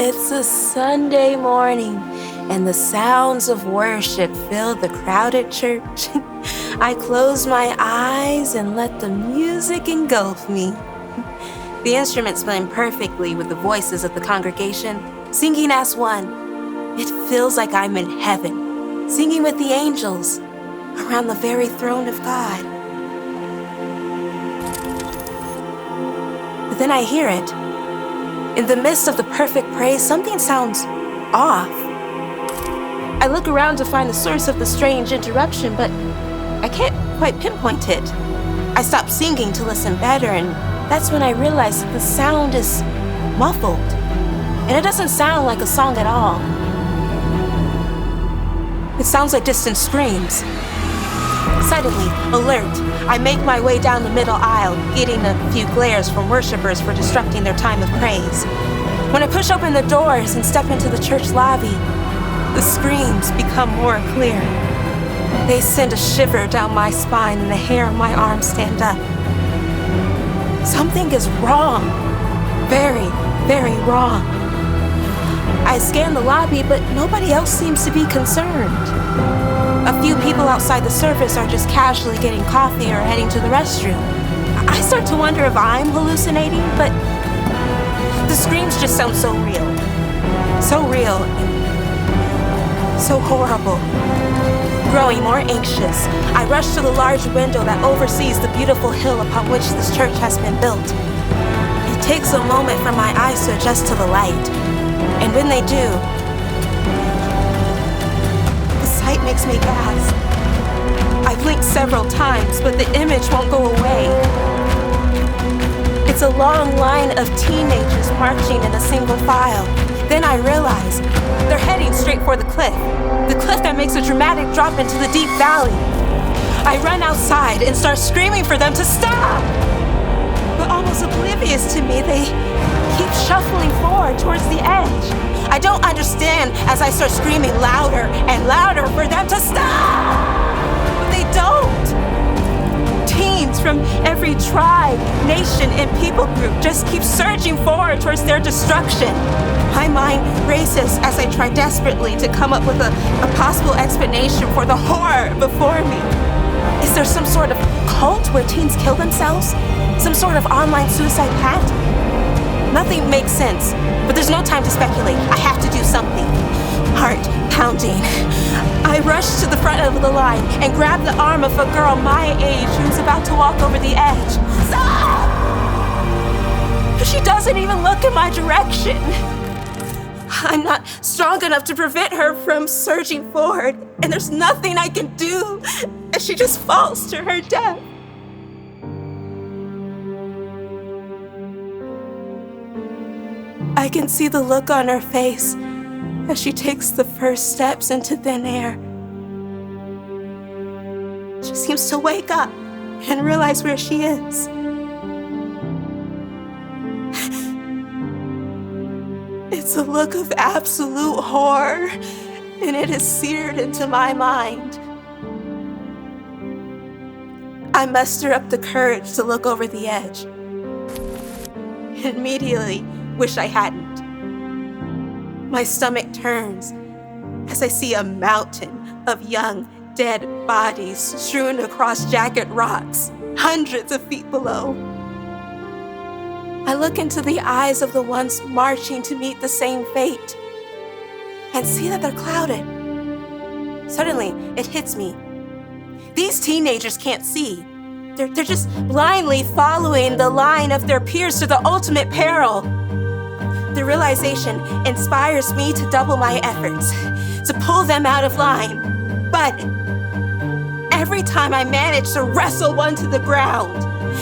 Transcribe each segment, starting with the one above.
It's a Sunday morning, and the sounds of worship fill the crowded church. I close my eyes and let the music engulf me. The instruments blend perfectly with the voices of the congregation, singing as one. It feels like I'm in heaven, singing with the angels around the very throne of God. But then I hear it. In the midst of the perfect praise, something sounds off. I look around to find the source of the strange interruption, but I can't quite pinpoint it. I stop singing to listen better, and that's when I realize that the sound is muffled, and it doesn't sound like a song at all. It sounds like distant screams. Suddenly, alert, I make my way down the middle aisle, getting a few glares from worshipers for disrupting their time of praise. When I push open the doors and step into the church lobby, the screams become more clear. They send a shiver down my spine and the hair on my arms stand up. Something is wrong. Very, very wrong. I scan the lobby, but nobody else seems to be concerned. A few people outside the service are just casually getting coffee or heading to the restroom. I start to wonder if I'm hallucinating, but the screams just sound so real. So real and so horrible. Growing more anxious, I rush to the large window that oversees the beautiful hill upon which this church has been built. It takes a moment for my eyes to adjust to the light, and when they do, it makes me gasp. I blink several times, but the image won't go away. It's a long line of teenagers marching in a single file. Then I realize they're heading straight for the cliff that makes a dramatic drop into the deep valley. I run outside and start screaming for them to stop. But almost oblivious to me, they keep shuffling forward towards the edge. I don't understand as I start screaming louder and louder for them to stop. But they don't. Teens from every tribe, nation, and people group just keep surging forward towards their destruction. My mind races as I try desperately to come up with a possible explanation for the horror before me. Is there some sort of cult where teens kill themselves? Some sort of online suicide pact? Nothing makes sense, but there's no time to speculate. I have to do something. Heart pounding. I rush to the front of the line and grab the arm of a girl my age who's about to walk over the edge. Stop! She doesn't even look in my direction. I'm not strong enough to prevent her from surging forward, and there's nothing I can do as she just falls to her death. I can see the look on her face as she takes the first steps into thin air. She seems to wake up and realize where she is. It's a look of absolute horror, and it is seared into my mind. I muster up the courage to look over the edge. Immediately, wish I hadn't. My stomach turns as I see a mountain of young, dead bodies strewn across jagged rocks, hundreds of feet below. I look into the eyes of the ones marching to meet the same fate and see that they're clouded. Suddenly, it hits me. These teenagers can't see. They're just blindly following the line of their peers to the ultimate peril. The realization inspires me to double my efforts, to pull them out of line. But every time I manage to wrestle one to the ground,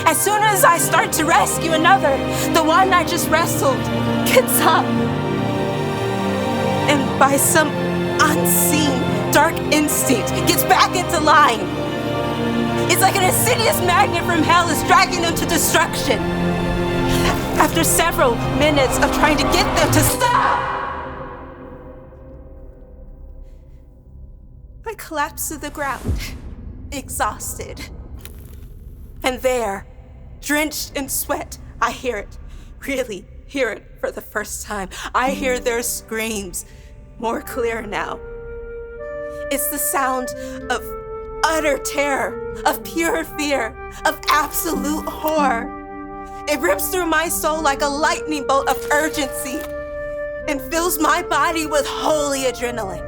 as soon as I start to rescue another, the one I just wrestled gets up. And by some unseen, dark instinct, gets back into line. It's like an insidious magnet from hell is dragging them to destruction. After several minutes of trying to get them to stop, I collapse to the ground, exhausted. And there, drenched in sweat, I hear it really, hear it for the first time. I hear their screams more clear now. It's the sound of utter terror, of pure fear, of absolute horror. It rips through my soul like a lightning bolt of urgency and fills my body with holy adrenaline.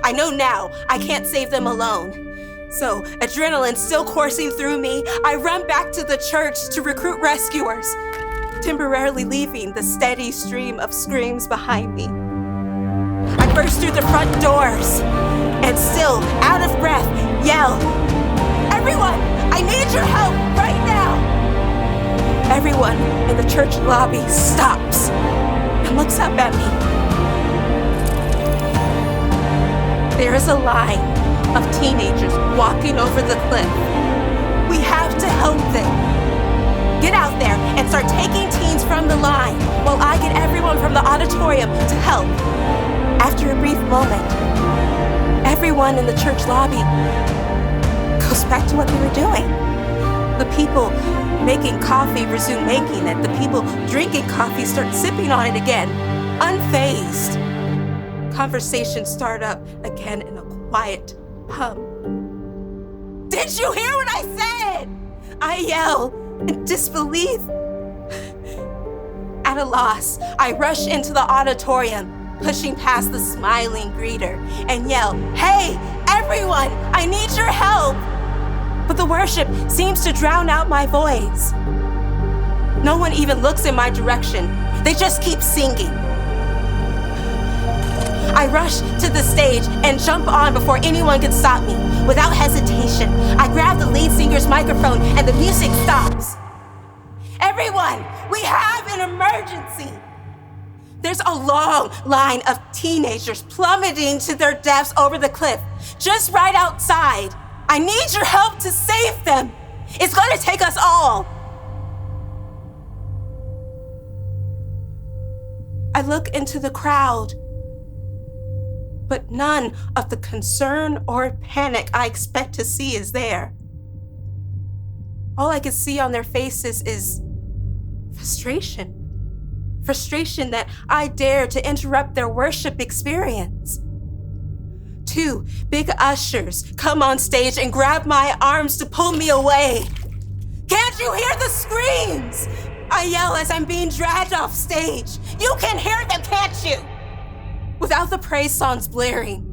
I know now I can't save them alone. So, adrenaline still coursing through me, I run back to the church to recruit rescuers, temporarily leaving the steady stream of screams behind me. I burst through the front doors and still, out of breath, yell, "Everyone, I need your help right now!" Everyone in the church lobby stops and looks up at me. There is a line of teenagers walking over the cliff. We have to help them. Get out there and start taking teens from the line while I get everyone from the auditorium to help. After a brief moment, everyone in the church lobby goes back to what they were doing. The people making coffee resume making it. The people drinking coffee start sipping on it again, unfazed. Conversations start up again in a quiet hum. "Did you hear what I said?" I yell in disbelief. At a loss, I rush into the auditorium, pushing past the smiling greeter, and yell, "Hey, everyone, I need your help!" But the worship seems to drown out my voice. No one even looks in my direction. They just keep singing. I rush to the stage and jump on before anyone can stop me. Without hesitation, I grab the lead singer's microphone and the music stops. "Everyone, we have an emergency!" There's a long line of teenagers plummeting to their deaths over the cliff, just right outside. I need your help to save them. It's going to take us all. I look into the crowd, but none of the concern or panic I expect to see is there. All I can see on their faces is frustration. Frustration that I dare to interrupt their worship experience. 2 big ushers come on stage and grab my arms to pull me away. "Can't you hear the screams?" I yell as I'm being dragged off stage. "You can hear them, can't you?" Without the praise songs blaring,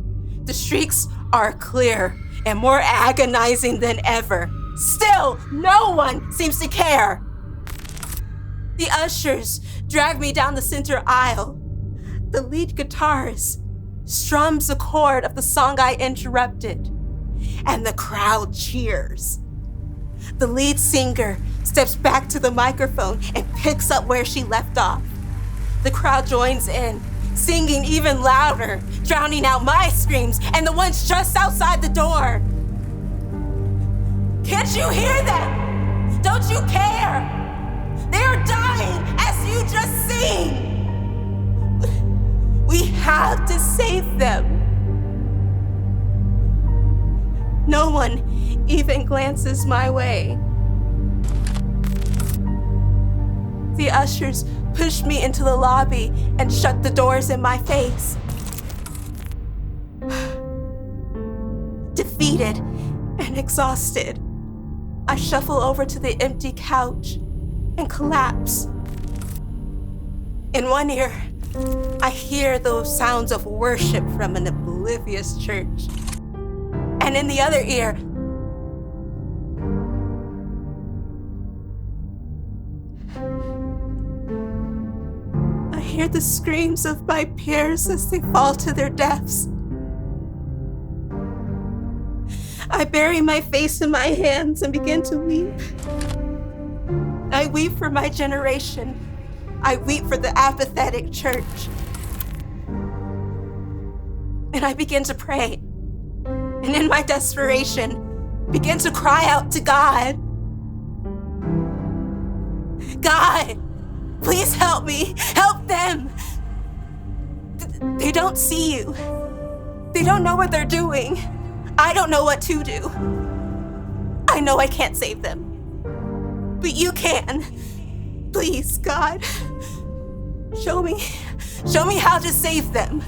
the shrieks are clear and more agonizing than ever. Still, no one seems to care. The ushers drag me down the center aisle. The lead guitarist strums a chord of the song I interrupted, and the crowd cheers. The lead singer steps back to the microphone and picks up where she left off. The crowd joins in, singing even louder, drowning out my screams and the ones just outside the door. "Can't you hear them? Don't you care? They're dying as you just seen. We have to save them." No one even glances my way. The ushers push me into the lobby and shut the doors in my face. Defeated and exhausted, I shuffle over to the empty couch and collapse. In one ear, I hear those sounds of worship from an oblivious church. And in the other ear, I hear the screams of my peers as they fall to their deaths. I bury my face in my hands and begin to weep. I weep for my generation. I weep for the apathetic church. And I begin to pray. And in my desperation, begin to cry out to God. "God, please help me. Help them. They don't see you. They don't know what they're doing. I don't know what to do. I know I can't save them. But you can. Please, God, Show me how to save them.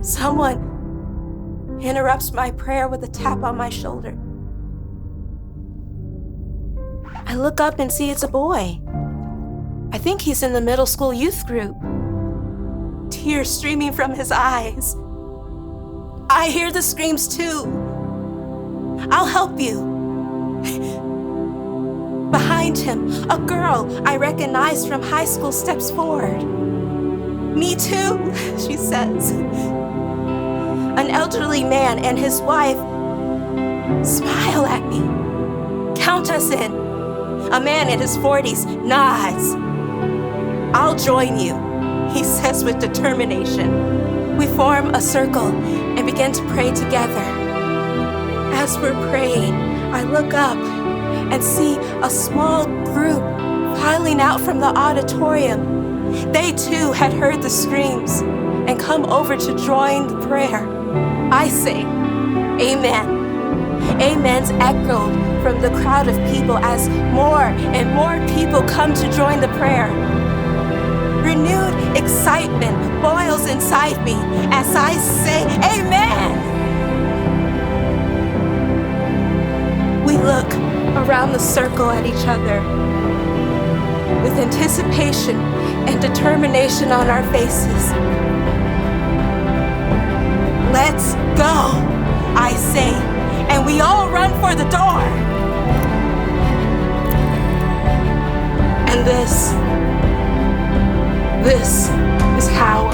Someone interrupts my prayer with a tap on my shoulder. I look up and see it's a boy. I think he's in the middle school youth group. Tears streaming from his eyes. I hear the screams too. I'll help you. Behind him, a girl I recognize from high school steps forward. Me too, she says. An elderly man and his wife smile at me. Count us in. A man in his 40s nods. I'll join you, he says with determination. We form a circle and begin to pray together. As we're praying, I look up and see a small group filing out from the auditorium. They too had heard the screams and come over to join the prayer. I say, Amen. Amens echoed from the crowd of people as more and more people come to join the prayer. Renewed excitement boils inside me as I say, Amen. We look around the circle at each other with anticipation and determination on our faces. Let's go, I say, and we all run for the door. And this is how